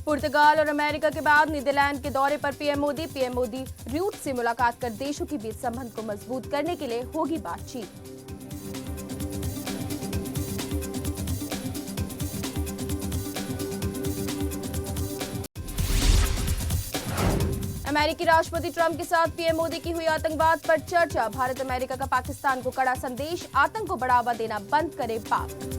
पुर्तगाल और अमेरिका के बाद नीदरलैंड के दौरे पर पीएम मोदी रूट से मुलाकात कर देशों के बीच संबंध को मजबूत करने के लिए होगी बातचीत। अमेरिकी राष्ट्रपति ट्रंप के साथ पीएम मोदी की हुई आतंकवाद पर चर्चा। भारत अमेरिका का पाकिस्तान को कड़ा संदेश, आतंक को बढ़ावा देना बंद करे पाक।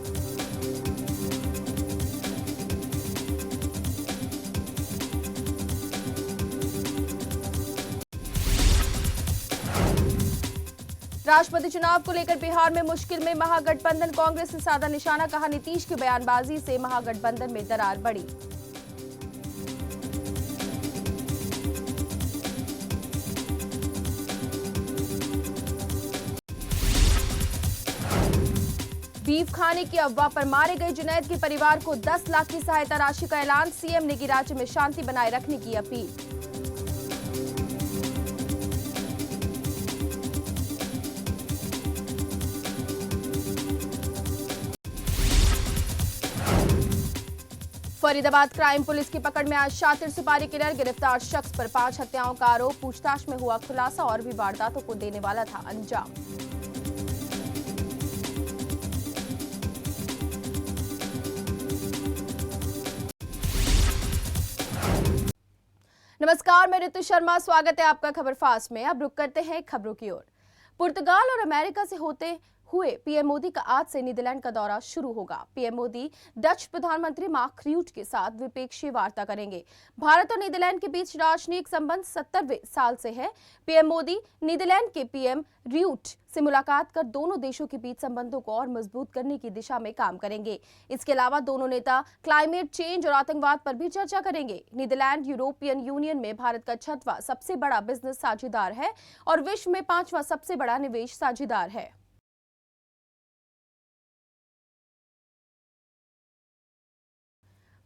राष्ट्रपति चुनाव को लेकर बिहार में मुश्किल में महागठबंधन, कांग्रेस ने साधा निशाना, कहा नीतीश की बयानबाजी से महागठबंधन में दरार बढ़ी। बीफ खाने की अफवाह पर मारे गए जुनैद के परिवार को 10 लाख की सहायता राशि का ऐलान, सीएम ने की राज्य में शांति बनाए रखने की अपील। फरीदाबाद क्राइम पुलिस की पकड़ में आज शातिर सुपारी किलर, गिरफ्तार शख्स पर 5 हत्याओं का आरोप, पूछताछ में हुआ खुलासा और भी वारदातों को देने वाला था अंजाम। नमस्कार, मैं ऋतु शर्मा, स्वागत है आपका खबर फास्ट में। अब रुक करते हैं खबरों की ओर। पुर्तगाल और अमेरिका से होते हुए पीएम मोदी का आज से नीदरलैंड का दौरा शुरू होगा। पीएम मोदी डच प्रधानमंत्री मार्क रूट के साथ द्विपक्षीय वार्ता करेंगे। भारत और नीदरलैंड के बीच राजनयिक संबंध 70वें साल से है। पीएम मोदी नीदरलैंड के पीएम रूट से मुलाकात कर दोनों देशों के बीच संबंधों को और मजबूत करने की दिशा में काम करेंगे। इसके अलावा दोनों नेता क्लाइमेट चेंज और आतंकवाद पर भी चर्चा करेंगे। नीदरलैंड यूरोपियन यूनियन में भारत का 6वां सबसे बड़ा बिजनेस साझेदार है और विश्व में 5वां सबसे बड़ा निवेश साझेदार है।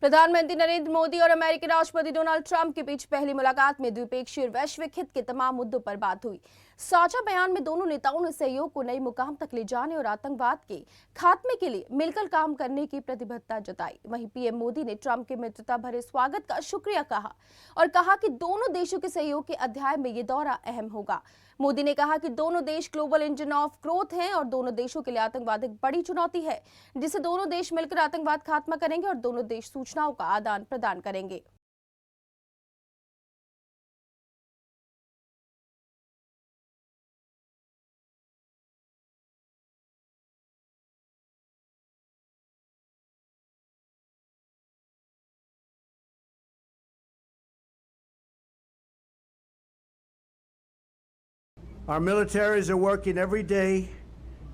प्रधानमंत्री नरेंद्र मोदी और अमेरिकी राष्ट्रपति डोनाल्ड ट्रंप के बीच पहली मुलाकात में द्विपक्षीय और वैश्विक हित के तमाम मुद्दों पर बात हुई। साझा बयान में दोनों नेताओं ने सहयोग को नई मुकाम तक ले जाने और आतंकवाद के खात्मे के लिए मिलकर काम करने की प्रतिबद्धता जताई। वहीं पीएम मोदी ने ट्रंप के मित्रता भरे स्वागत का शुक्रिया कहा और कहा कि दोनों देशों के सहयोग के अध्याय में ये दौरा अहम होगा। मोदी ने कहा कि दोनों देश ग्लोबल इंजन ऑफ ग्रोथ हैं और दोनों देशों के लिए आतंकवाद एक बड़ी चुनौती है, जिसे दोनों देश मिलकर आतंकवाद खात्मा करेंगे और दोनों देश सूचनाओं का आदान प्रदान करेंगे। Our militaries are working every day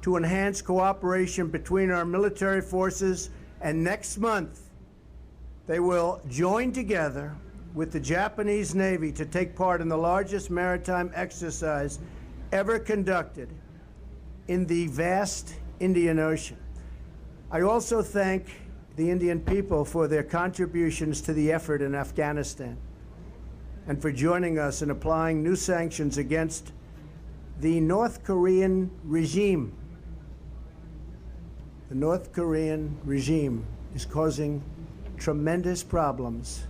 to enhance cooperation between our military forces, and next month they will join together with the Japanese Navy to take part in the largest maritime exercise ever conducted in the vast Indian Ocean. I also thank the Indian people for their contributions to the effort in Afghanistan and for joining us in applying new sanctions against the North Korean regime. The North Korean regime is causing tremendous problems,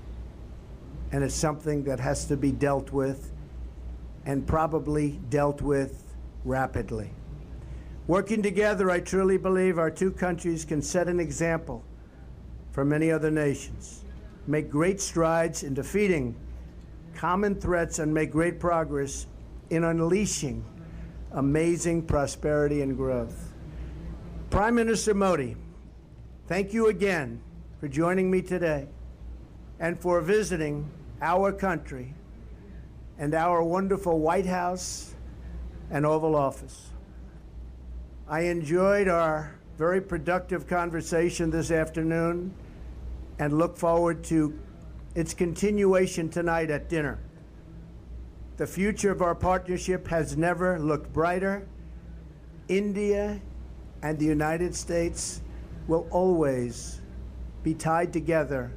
and it's something that has to be dealt with, and probably dealt with rapidly. Working together, I truly believe our two countries can set an example for many other nations, make great strides in defeating common threats, and make great progress in unleashing amazing prosperity and growth. Prime Minister Modi, thank you again for joining me today and for visiting our country and our wonderful White House and Oval Office. I enjoyed our very productive conversation this afternoon and look forward to its continuation tonight at dinner. The future of our partnership has never looked brighter. India and the United States will always be tied together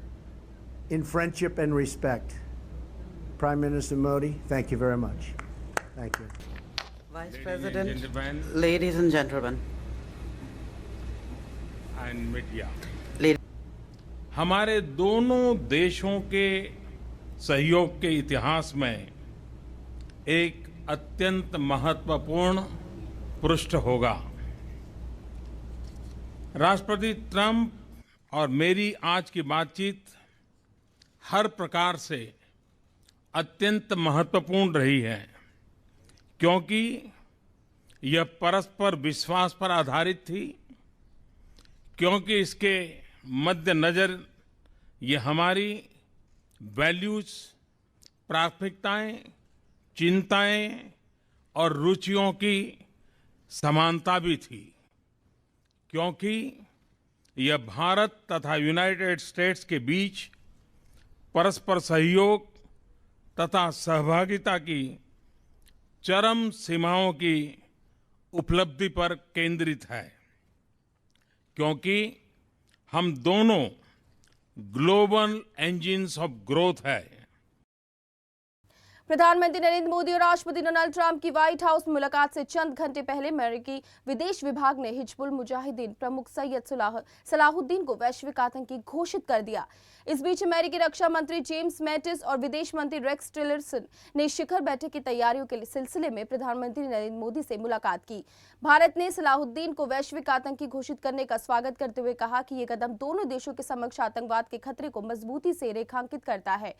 in friendship and respect. Prime Minister Modi, thank you very much. Thank you. Vice President, ladies and gentlemen, and media. हमारे दोनों देशों के सहयोग के इतिहास में एक अत्यंत महत्वपूर्ण पृष्ठ होगा। राष्ट्रपति ट्रंप और मेरी आज की बातचीत हर प्रकार से अत्यंत महत्वपूर्ण रही है, क्योंकि यह परस्पर विश्वास पर आधारित थी, क्योंकि इसके मद्देनजर ये हमारी वैल्यूज, प्राथमिकताएं, चिंताएं और रुचियों की समानता भी थी, क्योंकि यह भारत तथा यूनाइटेड स्टेट्स के बीच परस्पर सहयोग तथा सहभागिता की चरम सीमाओं की उपलब्धि पर केंद्रित है, क्योंकि हम दोनों ग्लोबल इंजिन्स ऑफ ग्रोथ है। प्रधानमंत्री नरेंद्र मोदी और राष्ट्रपति डोनाल्ड ट्रंप की व्हाइट हाउस में मुलाकात से चंद घंटे पहले अमेरिकी विदेश विभाग ने हिजबुल मुजाहिदीन प्रमुख सैयद सलाहुद्दीन को वैश्विक आतंकी घोषित कर दिया। इस बीच अमेरिकी रक्षा मंत्री जेम्स मैटिस और विदेश मंत्री रेक्स टिलरसन ने शिखर बैठक की तैयारियों के सिलसिले में प्रधानमंत्री नरेंद्र मोदी से मुलाकात की। भारत ने सलाहुद्दीन को वैश्विक आतंकी घोषित करने का स्वागत करते हुए कहा कि ये कदम दोनों देशों के समक्ष आतंकवाद के खतरे को मजबूती से रेखांकित करता है।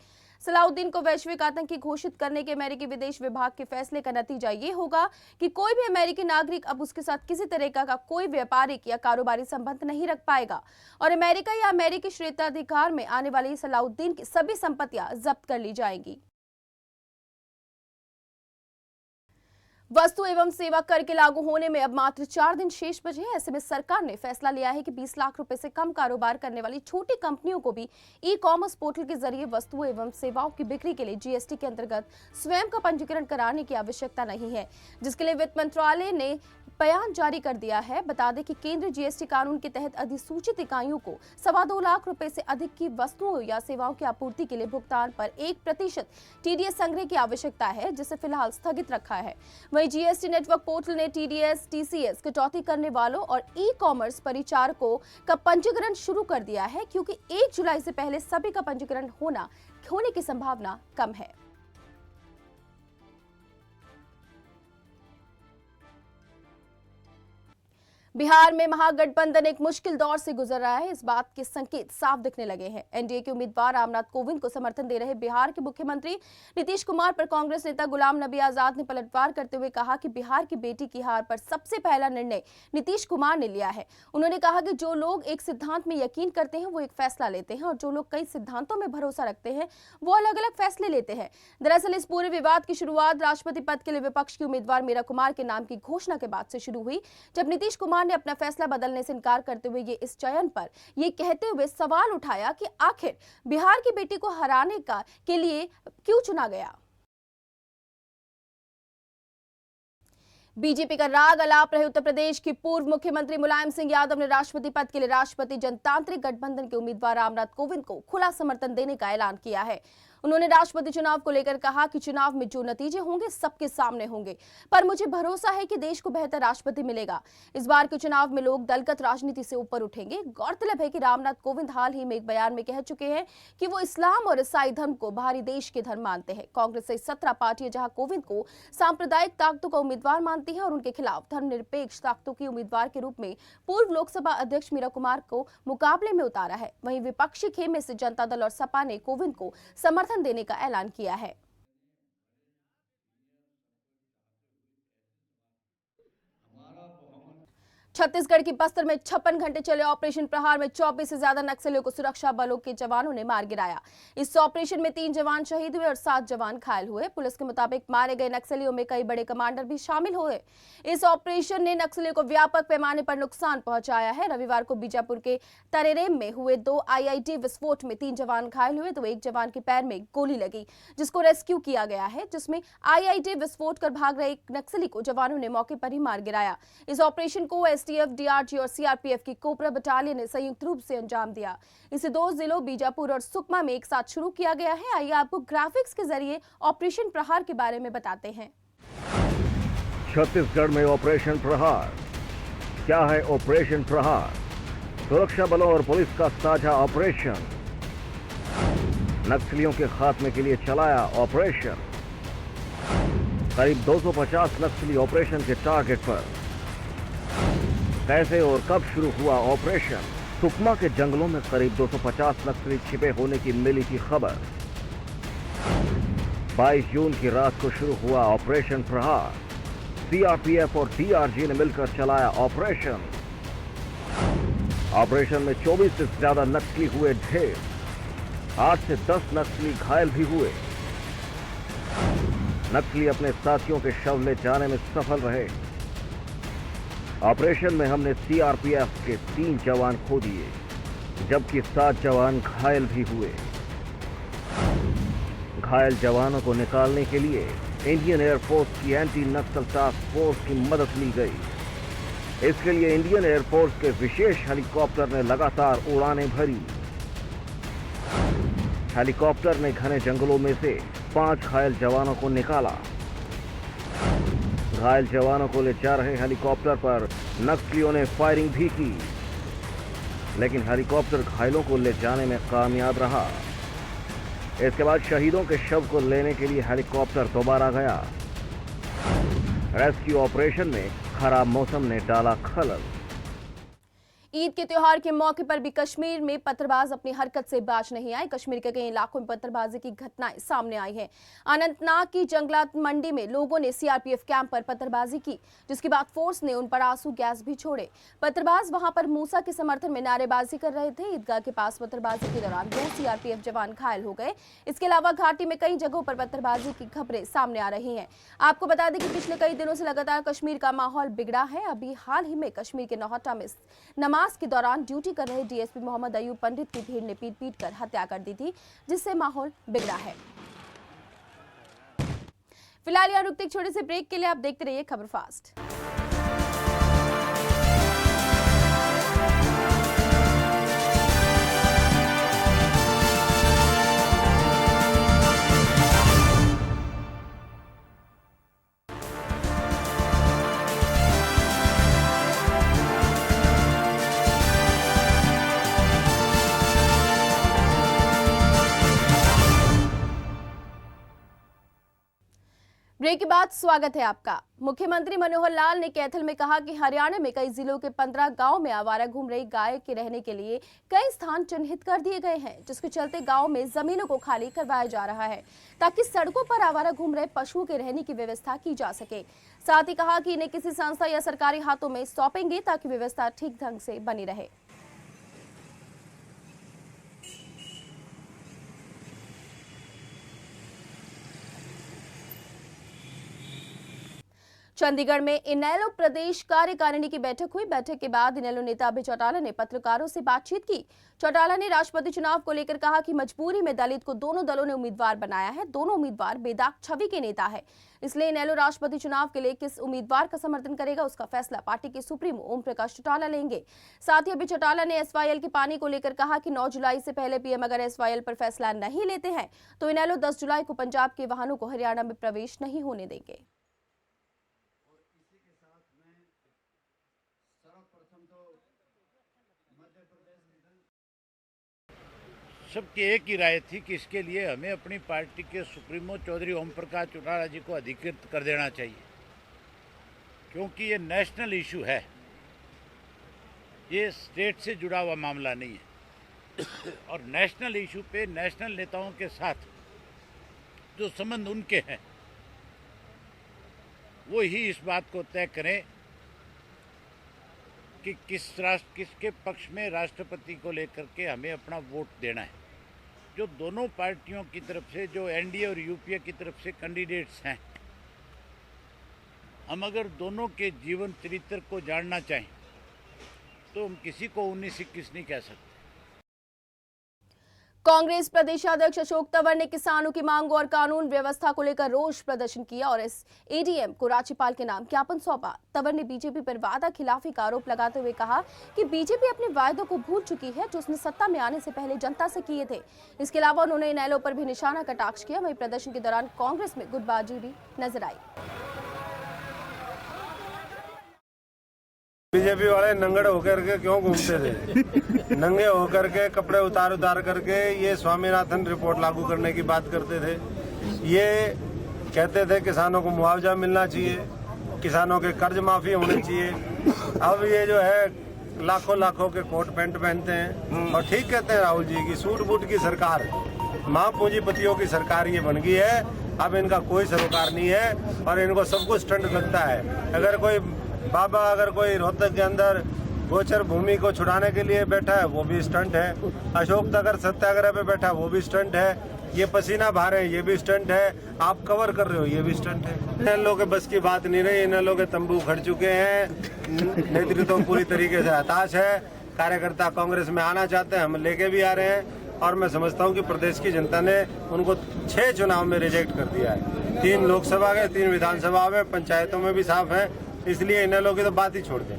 सलाहुद्दीन को वैश्विक आतंकी घोषित करने के अमेरिकी विदेश विभाग के फैसले का नतीजा ये होगा कि कोई भी अमेरिकी नागरिक अब उसके साथ किसी तरह का कोई व्यापारिक या कारोबारी संबंध नहीं रख पाएगा और अमेरिका या अमेरिकी क्षेत्राधिकार में आने वाली सलाहुद्दीन की सभी संपत्तियां जब्त कर ली जाएंगी। वस्तु एवं सेवा कर के लागू होने में अब मात्र 4 दिन शेष बचे हैं। ऐसे में सरकार ने फैसला लिया है कि 20 लाख रुपए से कम कारोबार करने वाली छोटी कंपनियों को भी ई कॉमर्स पोर्टल के जरिए वस्तुओं एवं सेवाओं की बिक्री के लिए जीएसटी के अंतर्गत स्वयं का पंजीकरण कराने की आवश्यकता नहीं है, जिसके लिए वित्त मंत्रालय ने बयान जारी कर दिया है। बता दें कि केंद्रीय जीएसटी कानून के तहत अधिसूचित इकाइयों को 2.25 लाख रुपए से अधिक की वस्तुओं या सेवाओं की आपूर्ति के लिए भुगतान पर 1% टीडीएस संग्रह की आवश्यकता है, जिसे फिलहाल स्थगित रखा है। वहीं जीएसटी नेटवर्क पोर्टल ने टीडीएस, टीसीएस कटौती करने वालों और ई कॉमर्स परिचारकों का पंजीकरण शुरू कर दिया है, क्योंकि 1 जुलाई से पहले सभी का पंजीकरण होने की संभावना कम है। बिहार में महागठबंधन एक मुश्किल दौर से गुजर रहा है। इस बात के संकेत साफ दिखने लगे हैं। एनडीए के उम्मीदवार रामनाथ कोविंद को समर्थन दे रहे बिहार के मुख्यमंत्री नीतीश कुमार पर कांग्रेस नेता गुलाम नबी आजाद ने पलटवार करते हुए कहा कि बिहार की बेटी की हार पर सबसे पहला निर्णय नीतीश कुमार ने लिया है। उन्होंने कहा कि जो लोग एक सिद्धांत में यकीन करते हैं वो एक फैसला लेते हैं और जो लोग कई सिद्धांतों में भरोसा रखते हैं वो अलग अलग फैसले लेते हैं। दरअसल इस पूरे विवाद की शुरुआत राष्ट्रपति पद के लिए विपक्ष की उम्मीदवार मीरा कुमार के नाम की घोषणा के बाद से शुरू हुई, जब नीतीश कुमार ने अपना फैसला बदलने से इनकार करते हुए इस चयन पर ये कहते हुए सवाल उठाया कि आखिर बिहार की बेटी को हराने के लिए क्यों चुना गया। बीजेपी का राग अलाप रहे उत्तर प्रदेश के पूर्व मुख्यमंत्री मुलायम सिंह यादव ने राष्ट्रपति पद के लिए राष्ट्रपति जनतांत्रिक गठबंधन के उम्मीदवार रामनाथ कोविंद को खुला समर्थन देने का ऐलान किया है। उन्होंने राष्ट्रपति चुनाव को लेकर कहा कि चुनाव में जो नतीजे होंगे सबके सामने होंगे, पर मुझे भरोसा है कि देश को बेहतर राष्ट्रपति मिलेगा। इस बार के चुनाव में लोग दलगत राजनीति से ऊपर उठेंगे। गौरतलब है कि रामनाथ कोविंद हाल ही में एक बयान में कह चुके हैं कि वो इस्लाम और ईसाई धर्म को बाहरी देश के धर्म मानते हैं। कांग्रेस से 17 पार्टियां जहां कोविंद को सांप्रदायिक ताकतों का उम्मीदवार मानती हैं और उनके खिलाफ धर्मनिरपेक्ष ताकतों के उम्मीदवार के रूप में पूर्व लोकसभा अध्यक्ष मीरा कुमार को मुकाबले में उतारा है। वहीं विपक्षी खेमे से जनता दल और सपा ने कोविंद को समर्थन देने का ऐलान किया है। छत्तीसगढ़ की बस्तर में 56 घंटे चले ऑपरेशन प्रहार में 24 से ज्यादा नक्सलियों को सुरक्षा बलों के जवानों ने मार गिराया। इस ऑपरेशन में 3 जवान शहीद हुए और 7 जवान घायल हुए। पुलिस के मुताबिक मारे गए नक्सलियों में कई बड़े कमांडर भी शामिल हुए। इस ऑपरेशन ने नक्सलियों को व्यापक पैमाने पर नुकसान पहुंचाया है। रविवार को बीजापुर के तरेरेम में हुए 2 आईईडी विस्फोट में 3 जवान घायल हुए तो 1 जवान के पैर में गोली लगी, जिसको रेस्क्यू किया गया है, जिसमें आईईडी विस्फोट कर भाग रहे एक नक्सली को जवानों ने मौके पर ही मार गिराया। इस ऑपरेशन को एसटीएफ, डीआरजी और सीआरपीएफ की कोबरा बटालियन ने संयुक्त रूप से अंजाम दिया। इसे 2 जिलों बीजापुर और सुकमा में एक साथ शुरू किया गया है। आइए आपको ग्राफिक्स के जरिए ऑपरेशन प्रहार के बारे में बताते हैं। छत्तीसगढ़ में ऑपरेशन प्रहार। क्या है ऑपरेशन प्रहार? सुरक्षा बलों और पुलिस का साझा ऑपरेशन, नक्सलियों के खात्मे के लिए चलाया ऑपरेशन। करीब 250 नक्सली ऑपरेशन के टारगेट पर। कैसे और कब शुरू हुआ ऑपरेशन? सुकमा के जंगलों में करीब 250 नक्सली छिपे होने की मिली थी खबर। 22 जून की रात को शुरू हुआ ऑपरेशन प्रहार। सीआरपीएफ और डीआरजी ने मिलकर चलाया ऑपरेशन। ऑपरेशन में 24 से ज्यादा नक्सली हुए ढेर। 8 से 10 नक्सली घायल भी हुए। नक्सली अपने साथियों के शव ले जाने में सफल रहे। ऑपरेशन में हमने सीआरपीएफ के 3 जवान खो दिए, जबकि 7 जवान घायल भी हुए। घायल जवानों को निकालने के लिए इंडियन एयरफोर्स की एंटी नक्सल टास्क फोर्स की मदद ली गई। इसके लिए इंडियन एयरफोर्स के विशेष हेलीकॉप्टर ने लगातार उड़ानें भरी। हेलीकॉप्टर ने घने जंगलों में से 5 घायल जवानों को निकाला। घायल जवानों को ले जा रहे हेलीकॉप्टर पर नक्सलियों ने फायरिंग भी की, लेकिन हेलीकॉप्टर घायलों को ले जाने में कामयाब रहा। इसके बाद शहीदों के शव को लेने के लिए हेलीकॉप्टर दोबारा गया। रेस्क्यू ऑपरेशन में खराब मौसम ने डाला खलल। ईद के त्योहार के मौके पर भी कश्मीर में पत्थरबाज अपनी हरकत से बाज नहीं आए। कश्मीर के कई इलाकों में पत्थरबाजी की घटनाएं सामने आई हैं। अनंतनाग की जंगलात मंडी में लोगों ने सीआरपीएफ कैंप पर पत्थरबाजी की, जिसके बाद फोर्स ने उन पर आंसू गैस भी छोड़े। पत्थरबाज वहां पर मूसा के समर्थन में नारेबाजी कर रहे थे। ईदगाह के पास पत्थरबाजी के दौरान 2 सीआरपीएफ जवान घायल हो गए। इसके अलावा घाटी में कई जगहों पर पत्थरबाजी की खबरें सामने आ रही हैं। आपको बता दें कि पिछले कई दिनों से लगातार कश्मीर का माहौल बिगड़ा है। अभी हाल ही में कश्मीर के नौहट्टा में नमाज के दौरान ड्यूटी कर रहे डीएसपी मोहम्मद अयूब पंडित की भीड़ ने पीट कर हत्या कर दी थी, जिससे माहौल बिगड़ा है। फिलहाल यहाँ रुकते एक छोटे से ब्रेक के लिए आप देखते रहिए खबर फास्ट। ब्रेक के बाद स्वागत है आपका। मुख्यमंत्री मनोहर लाल ने कैथल में कहा कि हरियाणा में कई जिलों के 15 गांव में आवारा घूम रही गाय के रहने के लिए कई स्थान चिन्हित कर दिए गए हैं, जिसके चलते गांव में जमीनों को खाली करवाया जा रहा है ताकि सड़कों पर आवारा घूम रहे पशुओं के रहने की व्यवस्था की जा सके। साथ ही कहा कि इन्हें किसी संस्था या सरकारी हाथों में सौंपेंगे ताकि व्यवस्था ठीक ढंग से बनी रहे। चंडीगढ़ में इनेलो प्रदेश कार्यकारिणी की बैठक हुई। बैठक के बाद इनेलो नेता अभय चौटाला ने पत्रकारों से बातचीत की। चौटाला ने राष्ट्रपति चुनाव को लेकर कहा कि मजबूरी में दलित को दोनों दलों ने उम्मीदवार बनाया है। दोनों उम्मीदवार बेदाग छवि के नेता है, इसलिए इनेलो राष्ट्रपति चुनाव के लिए किस उम्मीदवार का समर्थन करेगा उसका फैसला पार्टी के सुप्रीमो ओम प्रकाश चौटाला लेंगे। साथ ही अभय चौटाला ने एसवाईएल के पानी को लेकर कहा कि 9 जुलाई से पहले पीएम अगर एसवाईएल पर फैसला नहीं लेते हैं तो इनेलो 10 जुलाई को पंजाब के वाहनों को हरियाणा में प्रवेश नहीं होने देंगे। सबकी एक ही राय थी कि इसके लिए हमें अपनी पार्टी के सुप्रीमो चौधरी ओम प्रकाश चौटाला जी को अधिकृत कर देना चाहिए, क्योंकि ये नेशनल इशू है, ये स्टेट से जुड़ा हुआ मामला नहीं है। और नेशनल इशू पे नेशनल नेताओं के साथ जो संबंध उनके हैं वो ही इस बात को तय करें कि किसके पक्ष में राष्ट्रपति को लेकर के हमें अपना वोट देना है। जो दोनों पार्टियों की तरफ से, जो एनडीए और यूपीए की तरफ से कैंडिडेट्स हैं, हम अगर दोनों के जीवन चरित्र को जानना चाहें तो हम किसी को 19-21 नहीं कह सकते। कांग्रेस प्रदेशाध्यक्ष अशोक तंवर ने किसानों की मांगों और कानून व्यवस्था को लेकर रोष प्रदर्शन किया और इस एडीएम को राज्यपाल के नाम ज्ञापन सौंपा। तंवर ने बीजेपी पर वादा खिलाफी का आरोप लगाते हुए कहा कि बीजेपी अपने वायदों को भूल चुकी है जो उसने सत्ता में आने से पहले जनता से किए थे। इसके अलावा उन्होंने इनेलो पर भी निशाना कटाक्ष किया। वहीं प्रदर्शन के दौरान कांग्रेस में गुटबाजी भी नजर आई। बीजेपी वाले नंगड़ होकर के क्यों घूमते थे? नंगे होकर के कपड़े उतार उतार करके ये स्वामीनाथन रिपोर्ट लागू करने की बात करते थे। ये कहते थे किसानों को मुआवजा मिलना चाहिए, किसानों के कर्ज माफी होनी चाहिए। अब ये जो है लाखों लाखों के कोट पैंट पहनते हैं और ठीक कहते हैं राहुल जी की सूट बूट की सरकार, महापूंजीपतियों की सरकार ये बन गई है। अब इनका कोई सरोकार नहीं है और इनको सब कुछ स्टंट लगता है। अगर कोई बाबा अगर कोई रोहतक के अंदर गोचर भूमि को छुड़ाने के लिए बैठा है वो भी स्टंट है। अशोक नगर सत्याग्रह पे बैठा है वो भी स्टंट है। ये पसीना बहा रहे हैं ये भी स्टंट है। आप कवर कर रहे हो ये भी स्टंट है। इन लोगों के बस की बात नहीं रही। इन लोगों के तंबू खड़ चुके हैं। नेतृत्व पूरी तरीके से हताश है। कार्यकर्ता कांग्रेस में आना चाहते हैं, हम लेके भी आ रहे हैं और मैं समझता हूं कि प्रदेश की जनता ने उनको 6 चुनाव में रिजेक्ट कर दिया है। 3 लोकसभा के, 3 विधानसभा में, पंचायतों में भी साफ है। इसलिए इन लोगों की तो बात ही छोड़ दें।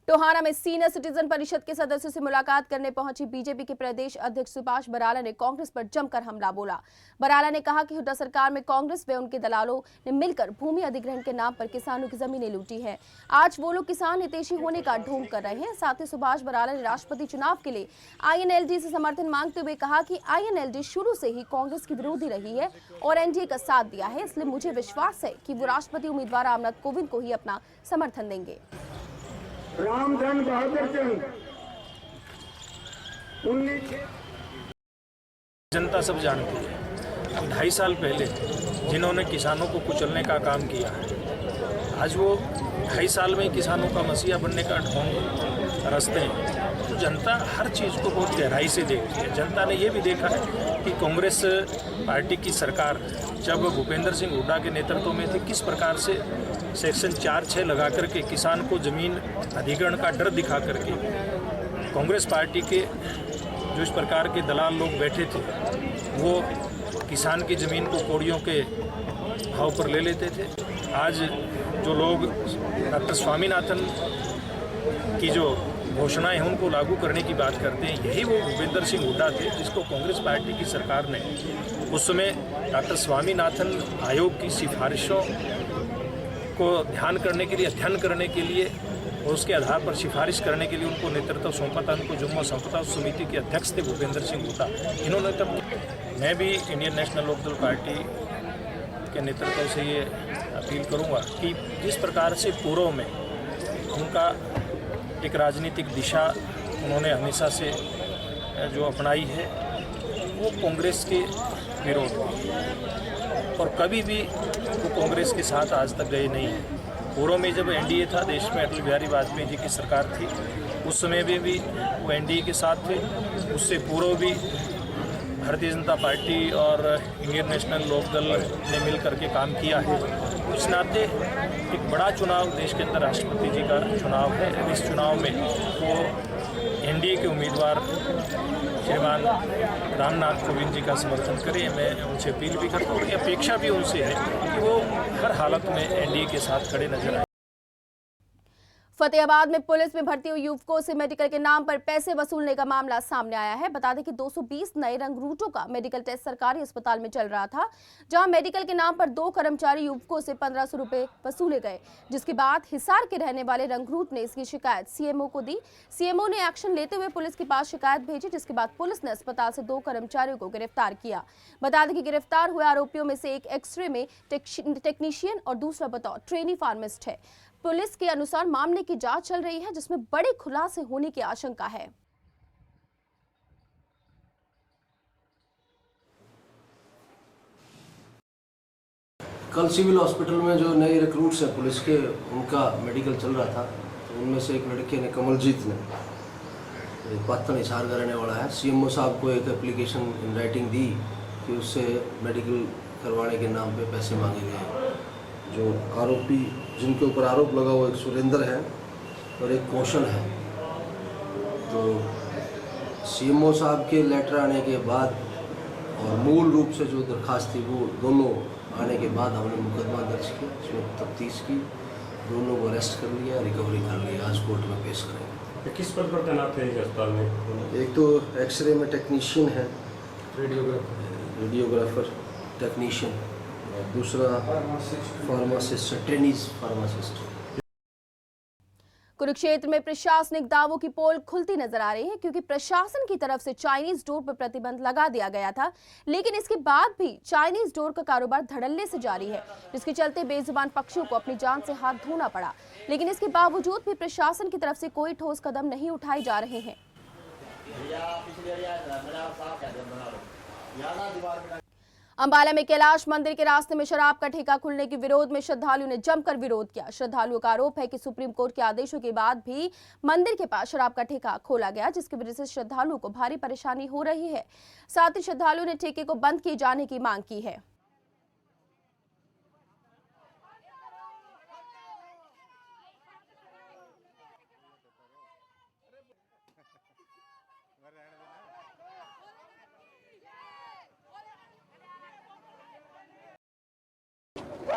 टोहाना में सीनियर सिटीजन परिषद के सदस्यों से मुलाकात करने पहुंची बीजेपी के प्रदेश अध्यक्ष सुभाष बराला ने कांग्रेस पर जमकर हमला बोला। बराला ने कहा कि हुड्डा सरकार में कांग्रेस व उनके दलालों ने मिलकर भूमि अधिग्रहण के नाम पर किसानों की जमीनें लूटी हैं। आज वो लोग किसान हितैषी होने का ढोंग कर रहे हैं। साथ ही सुभाष बराला ने राष्ट्रपति चुनाव के लिए INLD से समर्थन मांगते हुए कहा कि INLD शुरू से ही कांग्रेस की विरोधी रही है और NDA का साथ दिया है, इसलिए मुझे विश्वास है कि वो राष्ट्रपति उम्मीदवार रामनाथ कोविंद को ही अपना समर्थन देंगे। रामधन बहादुर चंद जनता सब जानती है। अब 2.5 साल पहले जिन्होंने किसानों को कुचलने का काम किया है, आज वो 2.5 साल में किसानों का मसीहा बनने का ढोंग रचते हैं। तो जनता हर चीज़ को बहुत गहराई से देखती है। जनता ने ये भी देखा है कि कांग्रेस पार्टी की सरकार जब भूपेंद्र सिंह हुड्डा के नेतृत्व में थी, किस प्रकार से सेक्शन 4(6) लगा करके किसान को जमीन अधिग्रहण का डर दिखा करके कांग्रेस पार्टी के जो इस प्रकार के दलाल लोग बैठे थे वो किसान की ज़मीन को कौड़ियों के भाव पर ले लेते थे। आज जो लोग डॉक्टर स्वामीनाथन की जो घोषणाएं हैं उनको लागू करने की बात करते हैं, यही वो भूपेंद्र सिंह हुड्डा थे जिसको कांग्रेस पार्टी की सरकार ने उस समय डॉक्टर स्वामीनाथन आयोग की सिफारिशों को ध्यान करने के लिए, अध्ययन करने के लिए और उसके आधार पर सिफारिश करने के लिए उनको नेतृत्व सौंपा था, उनको जुम्मा सौंपा था। उस समिति के अध्यक्ष थे भूपेंद्र सिंह हुड्डा। इन्होंने तब, मैं भी इंडियन नेशनल लोकदल पार्टी के नेतृत्व से ये अपील करूंगा कि जिस प्रकार से पूर्व में उनका एक राजनीतिक दिशा उन्होंने हमेशा से जो अपनाई है वो कांग्रेस के विरोध में, और कभी भी वो कांग्रेस के साथ आज तक गए नहीं हैं। पूर्व में जब NDA था, देश में अटल बिहारी वाजपेयी जी की सरकार थी, उस समय में भी वो NDA के साथ थे। उससे पूर्व भी भारतीय जनता पार्टी और इंडियन नेशनल लोकदल ने मिल करके काम किया है। उस नाते एक बड़ा चुनाव देश के अंदर राष्ट्रपति जी का चुनाव है। इस चुनाव में वो NDA के उम्मीदवार श्रीमान रामनाथ कोविंद जी का समर्थन करें। मैं उनसे अपील भी करता हूँ, अपेक्षा भी उनसे है कि वो हर हालत में NDA के साथ खड़े नजर आए। फतेहाबाद में पुलिस में भर्ती हुए युवकों से मेडिकल के नाम पर पैसे वसूलने का मामला सामने आया है। बता दें कि 220 नए रंगरूटों का मेडिकल टेस्ट सरकारी अस्पताल में चल रहा था, जहां मेडिकल के नाम पर 2 कर्मचारी युवकों से 1500 रुपए वसूले गए, जिसके बाद हिसार के रहने वाले रंगरूट ने इसकी शिकायत CMO को दी। CMO ने एक्शन लेते हुए पुलिस के पास शिकायत भेजी, जिसके बाद पुलिस ने अस्पताल से 2 कर्मचारियों को गिरफ्तार किया। बता दें कि गिरफ्तार हुए आरोपियों में से एक एक्सरे में टेक्नीशियन और दूसरा बतौर ट्रेनी फार्मासिस्ट है। पुलिस के अनुसार मामले की जांच चल रही है, जिसमें बड़े खुलासे होने की आशंका है। कल सिविल हॉस्पिटल में जो नए रिक्रूट्स हैं पुलिस के, उनका मेडिकल चल रहा था, तो उनमें से एक लड़के ने, कमलजीत ने, पातन हिसार का रहने वाला है, CMO साहब को एक एप्लीकेशन इन राइटिंग दी कि उससे मेडिकल करवाने के नाम पे पैसे मांगे गए। जो आरोपी जिनके ऊपर आरोप लगा हुआ एक सुरेंद्र है और एक कौशल है। तो CMO साहब के लेटर आने के बाद और मूल रूप से जो दरखास्त थी वो दोनों आने के बाद हमने मुकदमा दर्ज किया, उसमें तफ्तीश की, दोनों को अरेस्ट कर लिया, रिकवरी कर लिया, आज कोर्ट में पेश करेंगे। किस पद पर तैनात थे अस्पताल में? एक तो एक्सरे में टेक्नीशियन है, रेडियोग्राफर टेक्नीशियन, और दूसरा फार्मासिस्ट, ट्रेनीज फार्मासिस्ट। कुरुक्षेत्र में प्रशासनिक दावों की पोल खुलती नजर आ रही है, क्योंकि प्रशासन की तरफ से चाइनीज डोर पर प्रतिबंध लगा दिया गया था, लेकिन इसके बाद भी चाइनीज डोर का कारोबार धड़ल्ले से जारी है, जिसके चलते बेजुबान पक्षियों को अपनी जान से हाथ धोना पड़ा। लेकिन इसके बावजूद भी प्रशासन की तरफ से कोई ठोस कदम नहीं उठाए जा रहे हैं। अंबाला में कैलाश मंदिर के रास्ते में शराब का ठेका खुलने के विरोध में श्रद्धालुओं ने जमकर विरोध किया। श्रद्धालुओं का आरोप है कि सुप्रीम कोर्ट के आदेशों के बाद भी मंदिर के पास शराब का ठेका खोला गया, जिसकी वजह से श्रद्धालुओं को भारी परेशानी हो रही है। साथ ही श्रद्धालुओं ने ठेके को बंद किए जाने की मांग की है।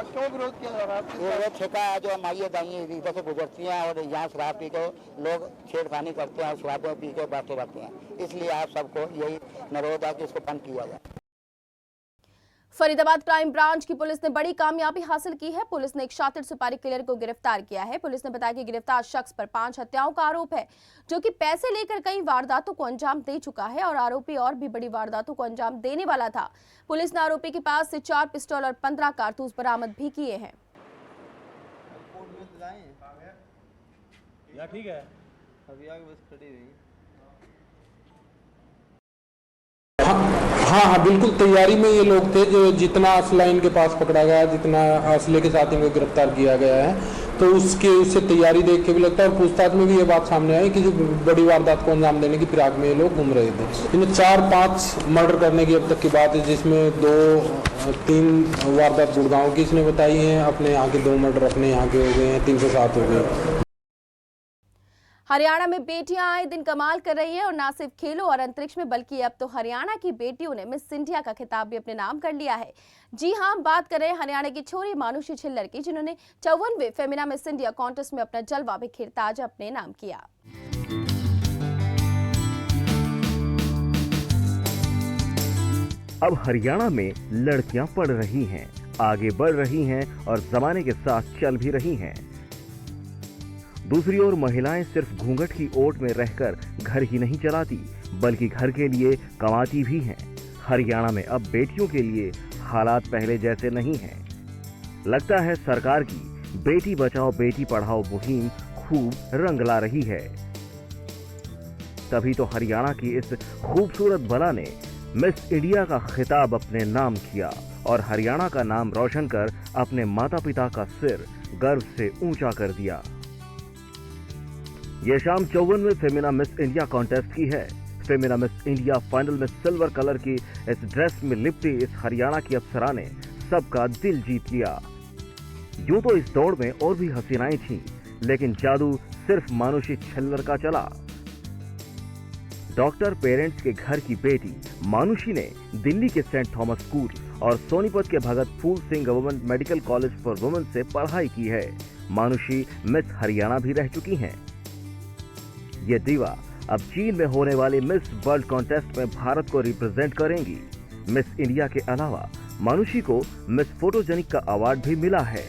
क्यों विरोध किया जा रहा है? वो ठेका है जो माइए दाइए इधर से गुजरती हैं और यहाँ शराब पी के लोग छेड़खानी करते हैं और शराब पी के बैठे रहते हैं, इसलिए आप सबको यही अनुरोध है कि इसको बंद किया जाए। फरीदाबाद क्राइम ब्रांच की पुलिस ने बड़ी कामयाबी हासिल की है। पुलिस ने एक शातिर सुपारी किलर को गिरफ्तार किया है। पुलिस ने बताया कि गिरफ्तार शख्स पर 5 हत्याओं का आरोप है, जो कि पैसे लेकर कई वारदातों को अंजाम दे चुका है और आरोपी और भी बड़ी वारदातों को अंजाम देने वाला था। पुलिस ने आरोपी के पास से 4 पिस्टल और 15 कारतूस बरामद भी किए हैं। ठीक है, अभी आगे बस खड़ी रही। हाँ, बिल्कुल तैयारी में ये लोग थे। जो जितना असला इनके पास पकड़ा गया, जितना असले के साथ इनको गिरफ्तार किया गया है, तो उससे तैयारी देख के भी लगता है। और पूछताछ में भी ये बात सामने आई कि जो बड़ी वारदात को अंजाम देने की फिराक में ये लोग घूम रहे थे। इन्हें 4-5 मर्डर करने की अब तक की बात है, जिसमें 2-3 वारदात गुड़गांव की इसने बताई है। अपने यहाँ के 2 मर्डर अपने यहाँ के हो गए हैं, 307 हो गए। हरियाणा में बेटियां आए दिन कमाल कर रही हैं और न सिर्फ खेलों और अंतरिक्ष में, बल्कि अब तो हरियाणा की बेटियों ने मिस इंडिया का खिताब भी अपने नाम कर लिया है। जी हां, बात कर रहे हैं हरियाणा की छोरी मानुषी छिल्लर की, जिन्होंने 54वें फेमिना मिस इंडिया कॉन्टेस्ट में अपना जलवा बिखेर ताज अपने नाम किया। अब हरियाणा में लड़कियां पढ़ रही हैं, आगे बढ़ रही हैं और जमाने के साथ चल भी रही हैं। दूसरी ओर महिलाएं सिर्फ घूंघट की ओट में रहकर घर ही नहीं चलाती, बल्कि घर के लिए कमाती भी हैं। हरियाणा में अब बेटियों के लिए हालात पहले जैसे नहीं हैं। लगता है सरकार की बेटी बचाओ बेटी पढ़ाओ मुहिम खूब रंग ला रही है। तभी तो हरियाणा की इस खूबसूरत बला ने मिस इंडिया का खिताब अपने नाम किया और हरियाणा का नाम रोशन कर अपने माता पिता का सिर गर्व से ऊंचा कर दिया। यह शाम 54वें फेमिना मिस इंडिया कॉन्टेस्ट की है। फेमिना मिस इंडिया फाइनल में सिल्वर कलर की इस ड्रेस में लिपटी इस हरियाणा की अप्सरा ने सबका दिल जीत लिया। यूं तो इस दौड़ में और भी हसीनाएं थीं, लेकिन जादू सिर्फ मानुषी छिल्लर का चला। डॉक्टर पेरेंट्स के घर की बेटी मानुषी ने दिल्ली के सेंट थॉमस स्कूल और सोनीपत के Bhagat Phool Singh government medical college for women से पढ़ाई की है। मानुषी मिस हरियाणा भी रह चुकी हैं। ये दीवा अब चीन में होने वाली मिस वर्ल्ड कॉन्टेस्ट में भारत को रिप्रेजेंट करेंगी। मिस इंडिया के अलावा मानुषी को मिस फोटोजेनिक का अवार्ड भी मिला है।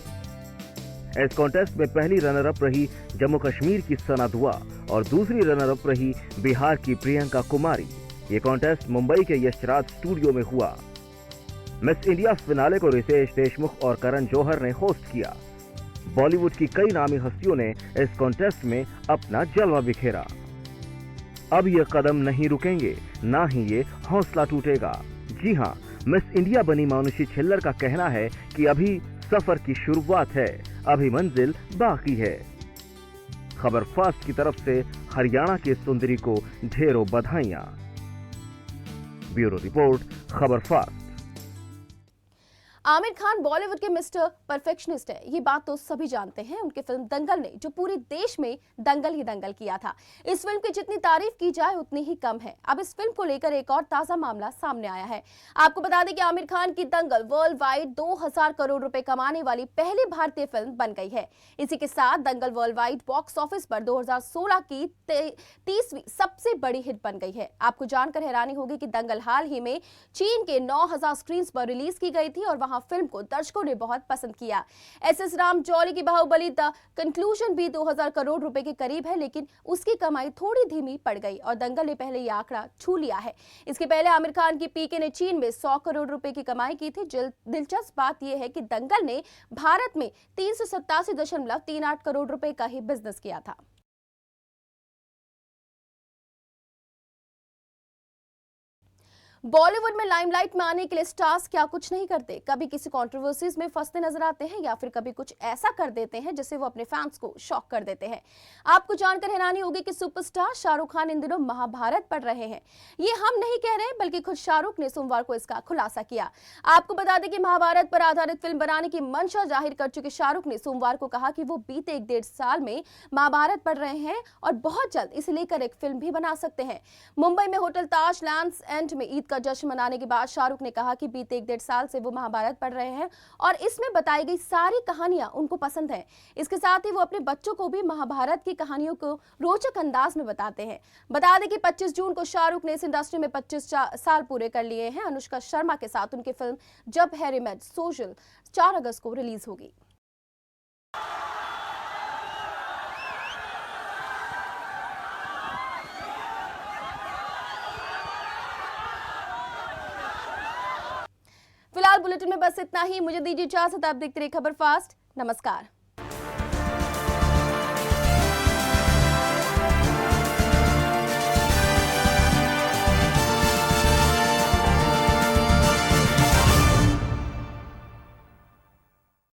इस कॉन्टेस्ट में पहली रनर अप रही जम्मू कश्मीर की सना दुआ और दूसरी रनर अप रही बिहार की प्रियंका कुमारी। ये कॉन्टेस्ट मुंबई के यशराज स्टूडियो में हुआ। मिस इंडिया फिनाले को रितेश देशमुख और करण जौहर ने होस्ट किया। बॉलीवुड की कई नामी हस्तियों ने इस कॉन्टेस्ट में अपना जलवा बिखेरा। अब ये कदम नहीं रुकेंगे, ना ही ये हौसला टूटेगा। जी हां, मिस इंडिया बनी मानुषी छिल्लर का कहना है कि अभी सफर की शुरुआत है, अभी मंजिल बाकी है। खबर फास्ट की तरफ से हरियाणा की सुंदरी को ढेरों बधाइयां। ब्यूरो रिपोर्ट, खबर फास्ट। आमिर खान बॉलीवुड के मिस्टर परफेक्शनिस्ट है, ये बात तो सभी जानते हैं। उनकी फिल्म दंगल ने जो पूरे देश में दंगल ही दंगल किया था। इस फिल्म की जितनी तारीफ की जाए उतनी ही कम है। अब इस फिल्म को लेकर एक और ताजा मामला सामने आया है। आपको बता दें कि आमिर खान की दंगल वर्ल्ड वाइड 2000 करोड़ रुपए कमाने वाली पहली भारतीय फिल्म बन गई है। इसी के साथ दंगल वर्ल्ड वाइड बॉक्स ऑफिस पर 2016 की 30वीं सबसे बड़ी हिट बन गई है। आपको जानकर हैरानी होगी कि दंगल हाल ही में चीन के 9000 स्क्रीन पर रिलीज की गई थी और वहां वहां फिल्म को दर्शकों ने बहुत पसंद किया। एसएस राम जौली की बाहुबली द कंक्लूजन भी 2000 करोड़ रुपए के करीब है, लेकिन उसकी कमाई थोड़ी धीमी पड़ गई और दंगल ने पहले यह आंकड़ा छू लिया है। इसके पहले आमिर खान की पीके ने चीन में 100 करोड़ रुपए की कमाई की थी। दिलचस्प बात यह है कि दंगल ने भारत में 387.38 करोड़ रुपए का ही बिजनेस किया था। बॉलीवुड में लाइमलाइट में आने के लिए स्टार्स क्या कुछ नहीं करते, कभी किसी कंट्रोवर्सीज में फंसते नजर आते हैं या फिर कभी कुछ ऐसा कर देते हैं जिससे वो अपने फैंस को शॉक कर देते हैं। आपको जानकर हैरानी होगी कि सुपरस्टार शाहरुख खान इन दिनों महाभारत पढ़ रहे हैं। ये हम नहीं कह रहे, बल्कि खुद शाहरुख ने सोमवार को इसका खुलासा किया। आपको बता दें कि महाभारत पर आधारित फिल्म बनाने की मंशा जाहिर कर चुके शाहरुख ने सोमवार को कहा कि वो बीते 1.5 साल में महाभारत पढ़ रहे हैं और बहुत जल्द इसे लेकर एक फिल्म भी बना सकते हैं। मुंबई में होटल ताज लैंड्स एंड में ईद जश्न मनाने के बाद शाहरुख ने कहा कि बीते 1.5 साल से वो महाभारत पढ़ रहे हैं और इसमें बताई गई सारी कहानियां उनको पसंद हैं। इसके साथ ही वो अपने बच्चों को भी महाभारत की कहानियों को रोचक अंदाज में बताते हैं। बता दें कि 25 जून को शाहरुख ने इस इंडस्ट्री में 25 साल पूरे कर लिए हैं। अनुष्का शर्मा के साथ उनकी फिल्म जब हैरी मेट सोशल 4 अगस्त को रिलीज होगी। फिलहाल बुलेटिन में बस इतना ही। मुझे दीजिए इजाजत। आप देखते रहिए खबर फास्ट। नमस्कार।